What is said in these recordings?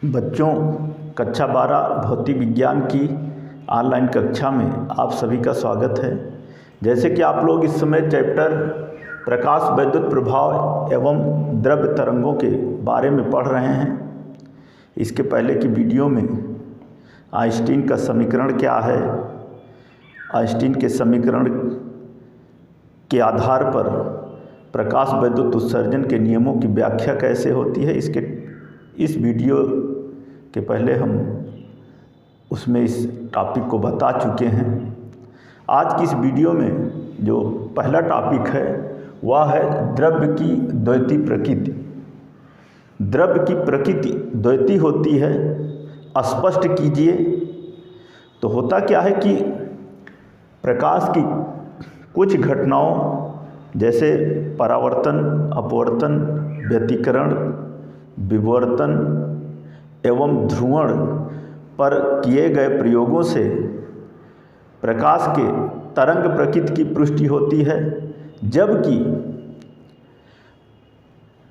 बच्चों, कक्षा 12 भौतिक विज्ञान की ऑनलाइन कक्षा में आप सभी का स्वागत है। जैसे कि आप लोग इस समय चैप्टर प्रकाश वैद्युत प्रभाव एवं द्रव्य तरंगों के बारे में पढ़ रहे हैं। इसके पहले की वीडियो में आइंस्टीन का समीकरण क्या है, आइंस्टीन के समीकरण के आधार पर प्रकाश वैद्युत उत्सर्जन के नियमों की व्याख्या कैसे होती है, इस वीडियो के पहले हम उसमें इस टॉपिक को बता चुके हैं। आज की इस वीडियो में जो पहला टॉपिक है वह है द्रव्य की द्वैती प्रकृति। द्रव्य की प्रकृति द्वैती होती है, स्पष्ट कीजिए। तो होता क्या है कि प्रकाश की कुछ घटनाओं जैसे परावर्तन, अपवर्तन, व्यतिकरण, विवर्तन एवं ध्रुवण पर किए गए प्रयोगों से प्रकाश के तरंग प्रकृति की पुष्टि होती है, जबकि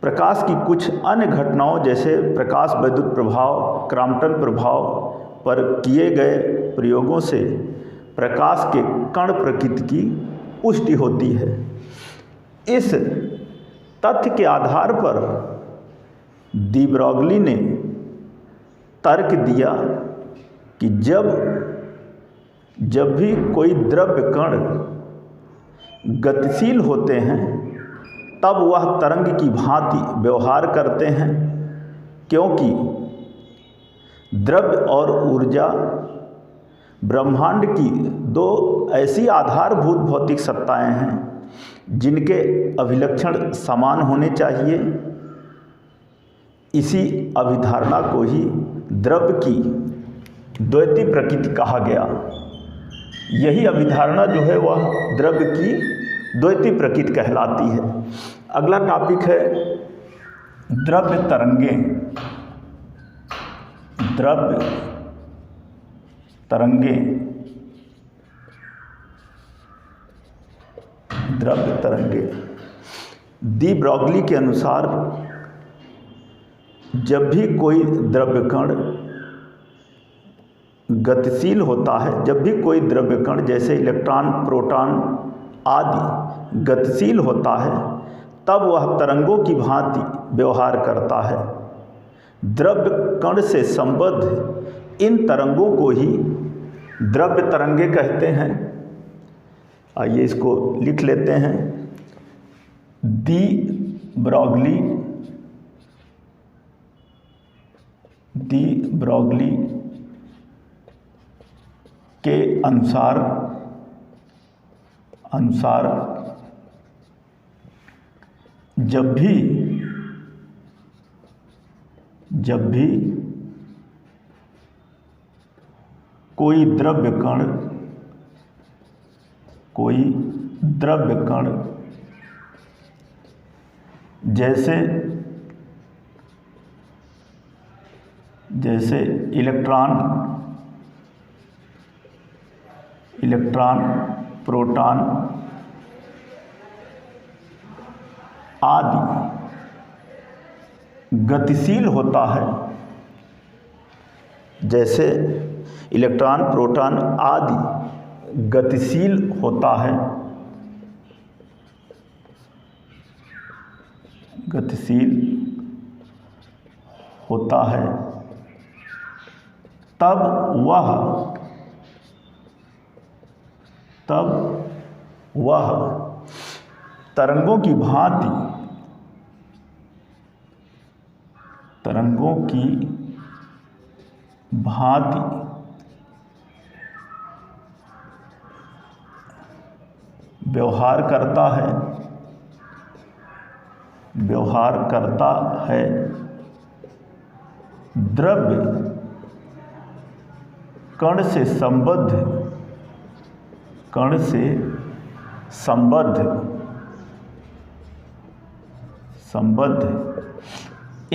प्रकाश की कुछ अन्य घटनाओं जैसे प्रकाश वैद्युत प्रभाव, क्रॉम्पटन प्रभाव पर किए गए प्रयोगों से प्रकाश के कण प्रकृति की पुष्टि होती है। इस तथ्य के आधार पर डी ब्रॉगली ने तर्क दिया कि जब भी कोई द्रव्य कण गतिशील होते हैं तब वह तरंग की भांति व्यवहार करते हैं, क्योंकि द्रव्य और ऊर्जा ब्रह्मांड की दो ऐसी आधारभूत भौतिक सत्ताएं हैं जिनके अभिलक्षण समान होने चाहिए। इसी अभिधारणा को ही द्रव्य की द्वैती प्रकृति कहा गया। यही अभिधारणा जो है वह द्रव्य की द्वैती प्रकृति कहलाती है। अगला टॉपिक है द्रव्य तरंगें। द्रव्य तरंगें, द्रव्य तरंगें। डी ब्रॉगली के अनुसार जब भी कोई द्रव्य कण गतिशील होता है, जब भी कोई द्रव्य कण जैसे इलेक्ट्रॉन, प्रोटॉन आदि गतिशील होता है, तब वह तरंगों की भांति व्यवहार करता है। द्रव्य कण से संबद्ध इन तरंगों को ही द्रव्य तरंगे कहते हैं। आइए इसको लिख लेते हैं। डी ब्रॉगली के अनुसार जब भी कोई द्रव्य कण जैसे इलेक्ट्रॉन, प्रोटॉन आदि गतिशील होता है, जैसे इलेक्ट्रॉन, प्रोटॉन आदि गतिशील होता है, तब वह तरंगों की भांति व्यवहार करता है। द्रव्य कण से संबद्ध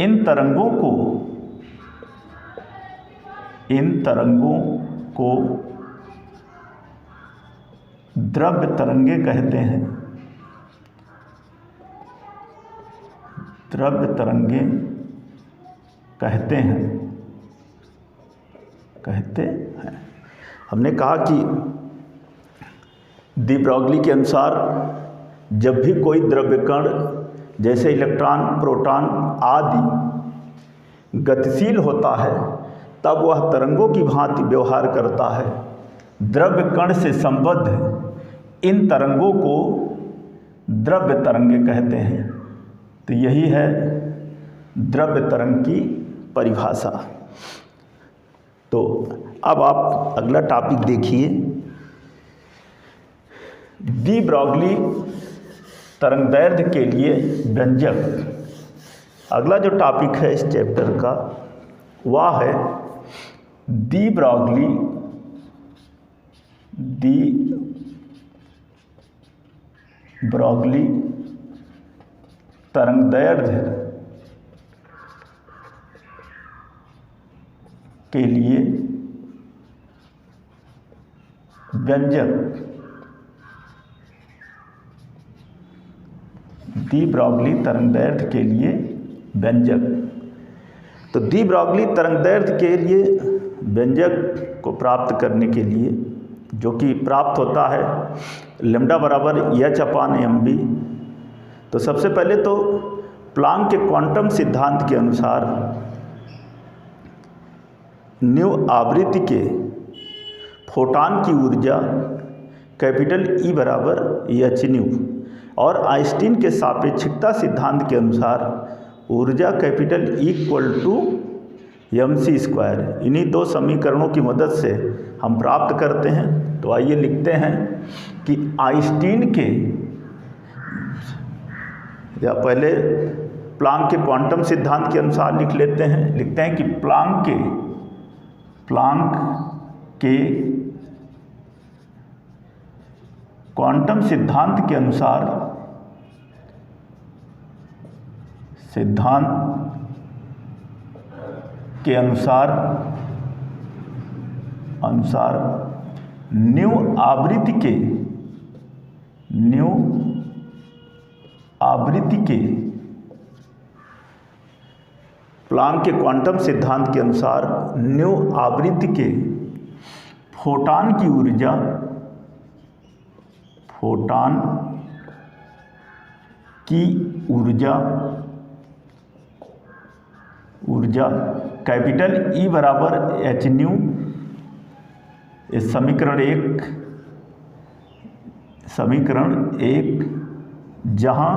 इन तरंगों को द्रव्य तरंगे कहते हैं। द्रव्य तरंगे कहते हैं। कहते हैं। हमने कहा कि डी ब्रॉगली के अनुसार जब भी कोई द्रव्य कण जैसे इलेक्ट्रॉन, प्रोटॉन आदि गतिशील होता है तब वह तरंगों की भांति व्यवहार करता है। द्रव्य कण से संबद्ध इन तरंगों को द्रव्य तरंगे कहते हैं। तो यही है द्रव्य तरंग की परिभाषा। तो अब आप अगला टॉपिक देखिए, डी ब्रॉगली तरंगदैर्घ्य के लिए व्यंजक। अगला जो टॉपिक है इस चैप्टर का वह है डी ब्रॉगली तरंगदैर्घ्य के लिए व्यंजक। डी ब्रॉगली तरंगदैर्घ्य के लिए व्यंजक। तो डी ब्रॉगली तरंगदैर्घ्य के लिए व्यंजक को प्राप्त करने के लिए, जो कि प्राप्त होता है लैम्डा बराबर h/mv। तो सबसे पहले तो प्लांक के क्वांटम सिद्धांत के अनुसार न्यू आवृत्ति के फोटॉन की ऊर्जा कैपिटल E बराबर hν और आइंस्टीन के सापेक्षिकता सिद्धांत के अनुसार ऊर्जा कैपिटल E = mc²। इन्हीं दो समीकरणों की मदद से हम प्राप्त करते हैं। तो आइए लिखते हैं कि आइंस्टीन के, या पहले प्लांक के क्वांटम सिद्धांत के अनुसार लिख लेते हैं। लिखते हैं कि प्लांक के क्वांटम सिद्धांत के अनुसार न्यू आवृत्ति के प्लांक के क्वांटम सिद्धांत के अनुसार न्यू आवृत्ति के फोटॉन की ऊर्जा कैपिटल E बराबर hν। इस समीकरण एक जहाँ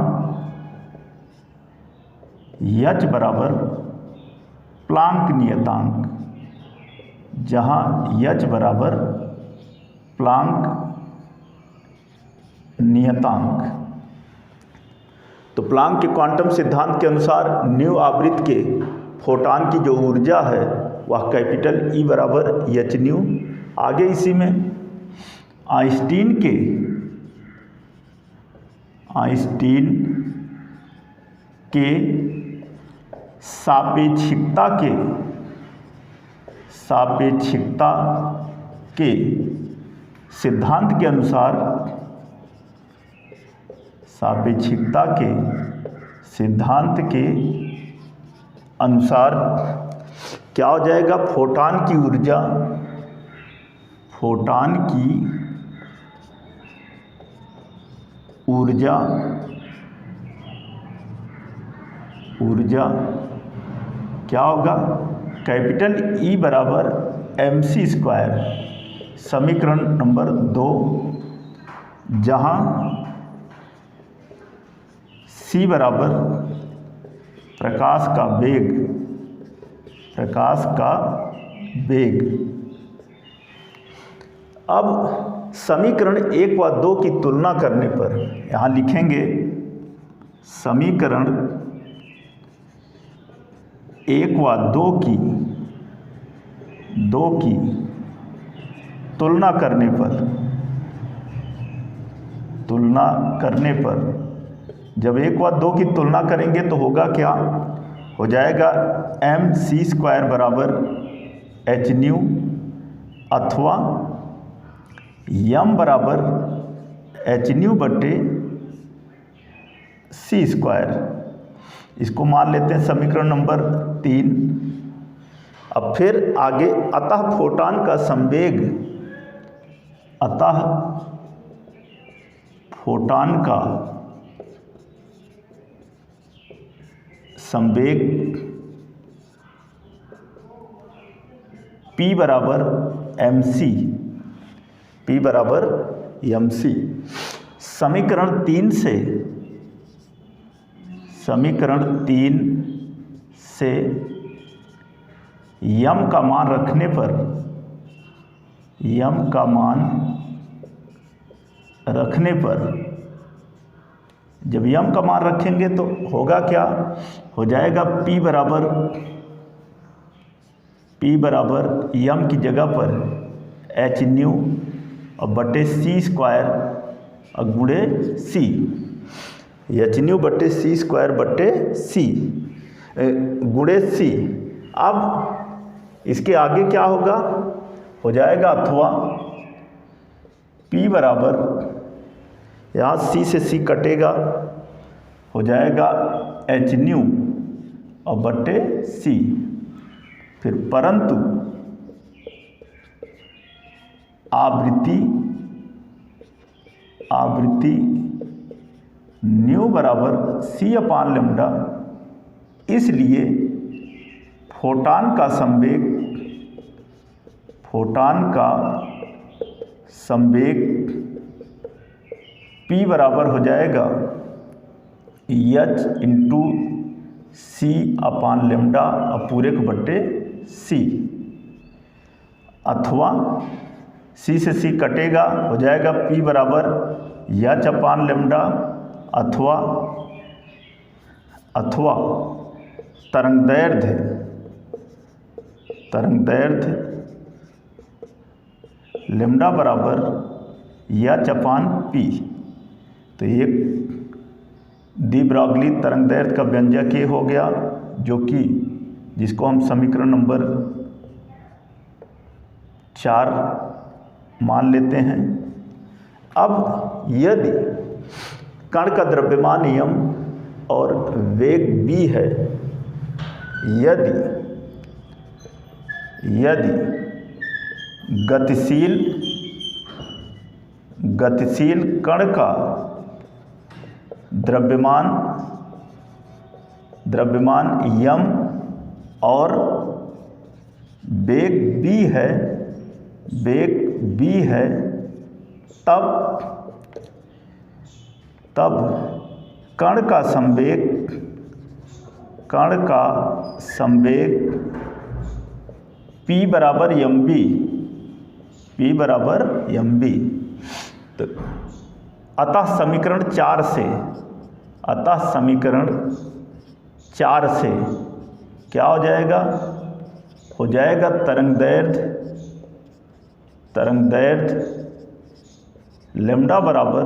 h बराबर प्लांक नियतांक। तो प्लांक के क्वांटम सिद्धांत के अनुसार न्यू आवृत्ति के फोटॉन की जो ऊर्जा है वह कैपिटल E बराबर hν। आगे इसी में आइंस्टीन के सापेक्षिकता के सिद्धांत के अनुसार क्या हो जाएगा, फोटॉन की ऊर्जा क्या होगा, कैपिटल E बराबर mc²। समीकरण नंबर 2 जहाँ c बराबर प्रकाश का वेग। अब समीकरण 1 व 2 की तुलना करने पर यहाँ लिखेंगे समीकरण 1 व 2 की तुलना करने पर जब 1 व 2 की तुलना करेंगे तो होगा क्या, हो जाएगा mc² बराबर hν अथवा m बराबर hν/c²। इसको मान लेते हैं समीकरण नंबर 3। अब फिर आगे, अतः फोटॉन का संवेग, अतः फोटॉन का संवेग P बराबर mc, P बराबर mc। समीकरण 3 से यम का मान रखने पर, यम का मान रखने पर, जब यम का मान रखेंगे तो होगा क्या, हो जाएगा P बराबर यम की जगह पर एच न्यू और बटे सी स्क्वायर और गुणे सी, एच न्यू बटे सी स्क्वायर बटे सी गुणे सी। अब इसके आगे क्या होगा, हो जाएगा अथवा P बराबर, यहाँ C से C कटेगा, हो जाएगा एच न्यू और बटे C, फिर परंतु आवृत्ति न्यू बराबर C अपान लेम्डा, इसलिए फोटॉन का संवेग P बराबर हो जाएगा H इंटू C अपान लेम्डा और पूरे को बट्टे C, अथवा C से C कटेगा, हो जाएगा P बराबर H अपान लेम्डा अथवा तरंगदैर्घ्य लेम्डा बराबर H अपान P। तो ये डी ब्रॉगली तरंगदैर्घ्य का व्यंजक ये हो गया, जो कि जिसको हम समीकरण नंबर 4 मान लेते हैं। अब यदि कण का द्रव्यमान m और वेग v है, यदि गतिशील कण का द्रव्यमान m और वेग v है, तब कण का संवेग P बराबर mv। तो अतः समीकरण 4 से क्या हो जाएगा, हो जाएगा तरंगदैर्घ्य लेम्डा बराबर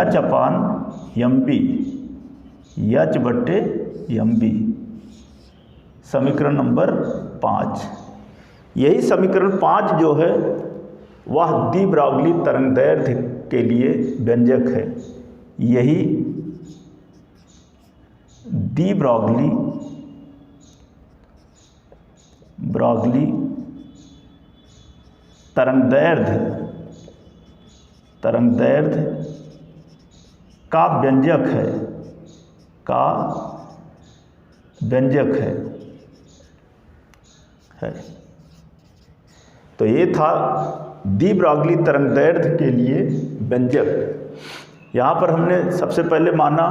H अपान mv, H बट्टे mv। समीकरण नंबर 5। यही समीकरण 5 जो है वह डी ब्रॉगली तरंगदैर्घ्य के लिए व्यंजक है। यही डी ब्रॉगली तरंगदैर्घ्य का व्यंजक है। तो ये था डी ब्रॉगली तरंगदैर्घ्य के लिए व्यंजक। यहाँ पर हमने सबसे पहले माना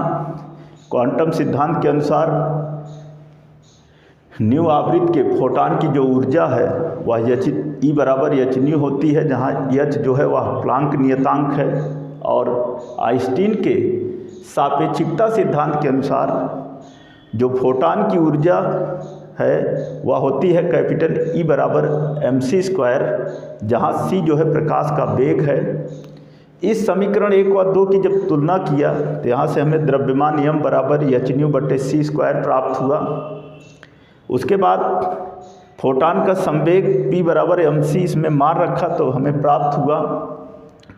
क्वांटम सिद्धांत के अनुसार न्यू आवृत्ति के फोटॉन की जो ऊर्जा है वह E बराबर एच न्यू होती है, जहाँ H जो है वह प्लांक नियतांक है, और आइंस्टीन के सापेक्षिकता सिद्धांत के अनुसार जो फोटॉन की ऊर्जा है वह होती है कैपिटल E बराबर mc स्क्वायर, जहाँ C जो है प्रकाश का वेग है। इस समीकरण 1 व 2 की जब तुलना किया तो यहाँ से हमें द्रव्यमान m बराबर h न्यू बटे c स्क्वायर प्राप्त हुआ। उसके बाद फोटॉन का संवेग P बराबर mc इसमें मान रखा तो हमें प्राप्त हुआ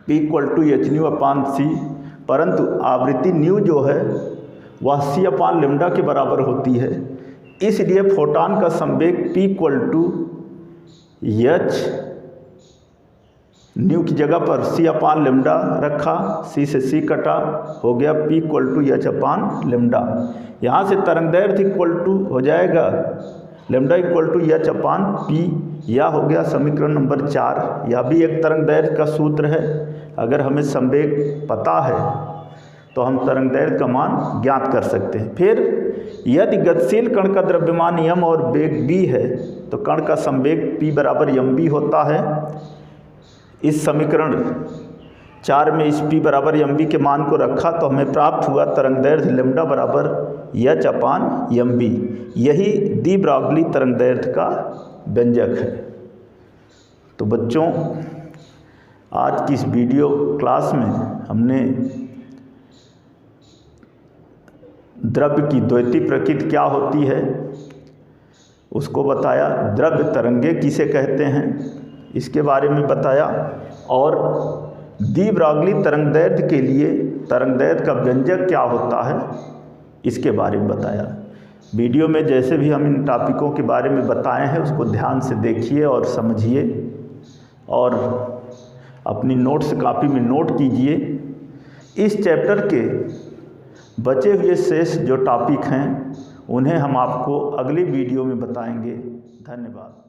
P equal to h nu upon c, परंतु आवृत्ति न्यू जो है वह c/λ के बराबर होती है। इसलिए फोटॉन का संवेग p = h, न्यू की जगह पर c/λ रखा, c से c कटा, हो गया p = h/λ। यहाँ से तरंगदैर्घ्य इक्वल टू हो जाएगा λ = h/p, यह हो गया समीकरण नंबर 4। यह भी एक तरंगदैर्घ्य का सूत्र है। अगर हमें संवेग पता है तो हम तरंगदैर्घ्य का मान ज्ञात कर सकते हैं। फिर यदि गतिशील कण का द्रव्यमान m और वेग v है तो कण का संवेग p = mv होता है। इस समीकरण 4 में इस p = mv के मान को रखा तो हमें प्राप्त हुआ तरंगदैर्घ्य λ = h/mv। यही डी ब्रॉगली तरंगदैर्घ्य का व्यंजक है। तो बच्चों, आज की इस वीडियो क्लास में हमने द्रव्य की द्वैतीय प्रकृति क्या होती है उसको बताया, द्रव्य तरंगें किसे कहते हैं इसके बारे में बताया, और डी ब्रॉगली तरंगदैर्घ्य के लिए तरंगदैर्घ्य का व्यंजक क्या होता है इसके बारे में बताया। वीडियो में जैसे भी हम इन टॉपिकों के बारे में बताए हैं उसको ध्यान से देखिए और समझिए और अपनी नोट्स कॉपी में नोट कीजिए। इस चैप्टर के बचे हुए शेष जो टॉपिक हैं उन्हें हम आपको अगली वीडियो में बताएंगे। धन्यवाद।